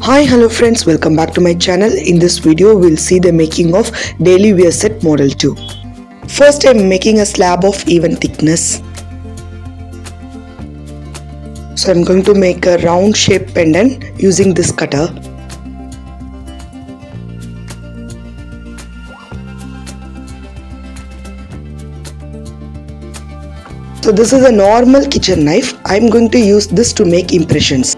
Hi, hello friends, welcome back to my channel. In this video we'll see the making of daily wear set model 2. First I'm making a slab of even thickness. So I'm going to make a round shape pendant using this cutter. So this is a normal kitchen knife. I'm going to use this to make impressions.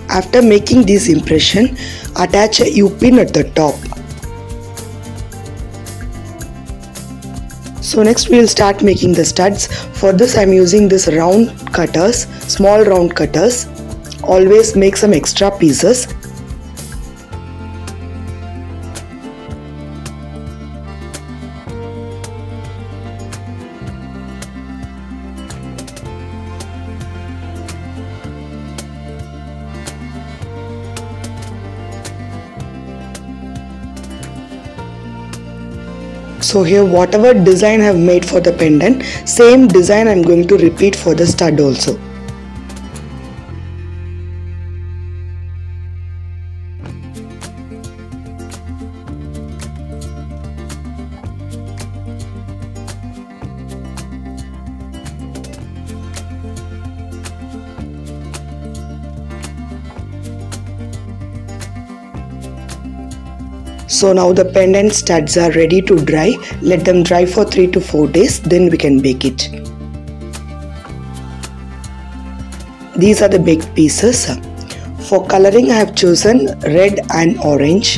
After making this impression, attach a U-pin at the top. So next we will start making the studs. For this I am using this round cutters, small round cutters. Always make some extra pieces. So here whatever design I have made for the pendant, same design I am going to repeat for the stud also. So now the pendant studs are ready to dry. Let them dry for 3 to 4 days, then we can bake it. These are the baked pieces. For coloring I have chosen red and orange.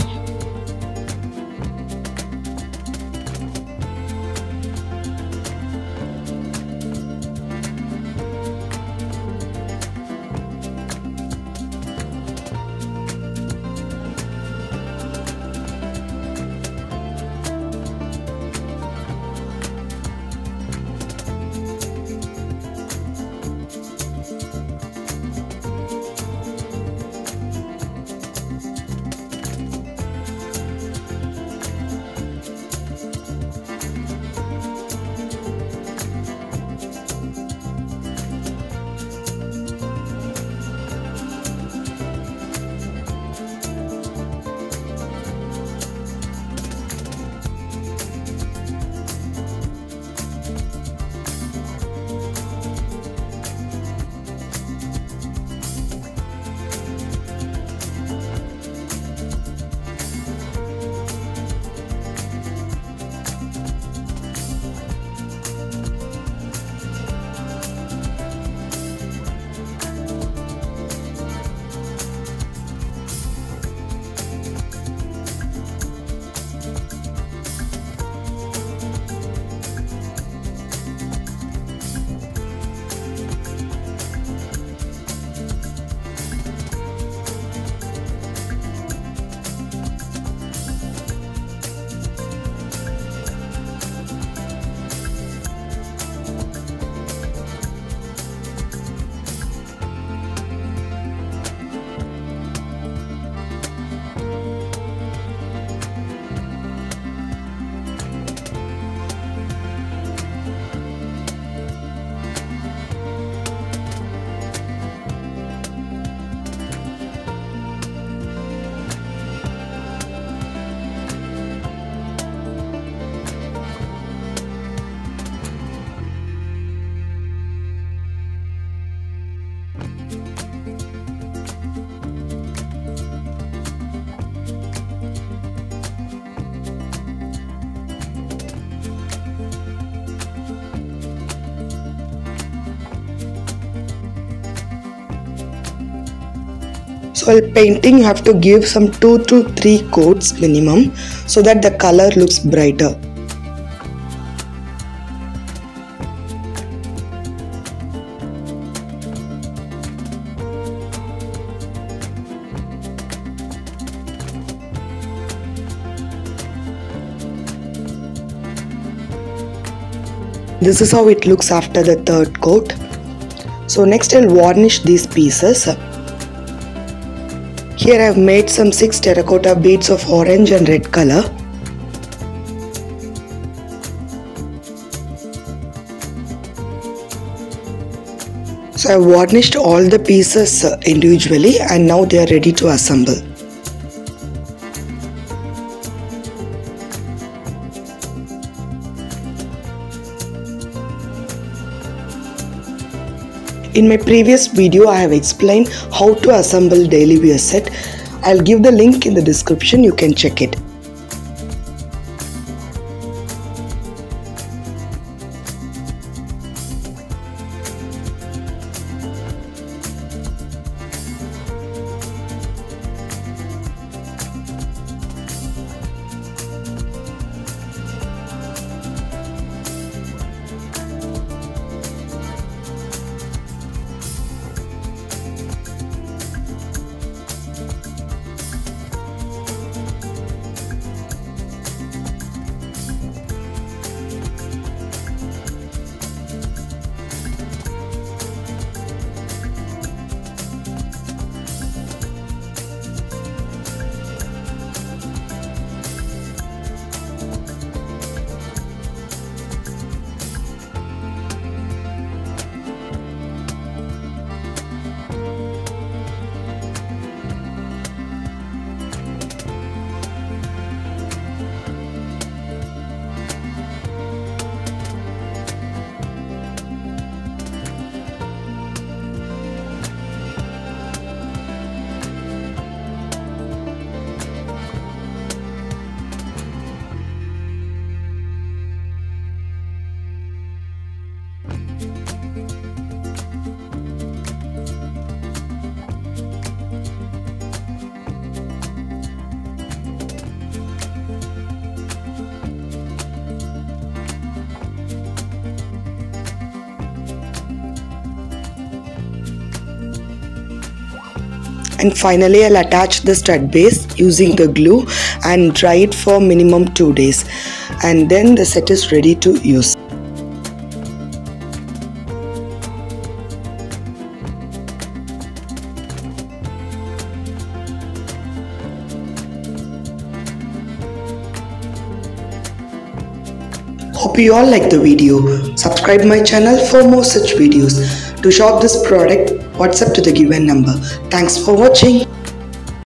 So while painting you have to give some 2 to 3 coats minimum so that the color looks brighter. This is how it looks after the third coat. So next I'll varnish these pieces. Here I have made some 6 terracotta beads of orange and red color. So I have varnished all the pieces individually and now they are ready to assemble. In my previous video, I have explained how to assemble daily wear set. I'll give the link in the description, you can check it. And finally I'll attach the stud base using the glue and dry it for minimum 2 days, and then the set is ready to use. Hope you all like the video. Subscribe my channel for more such videos. To shop this product, WhatsApp to the given number. Thanks for watching.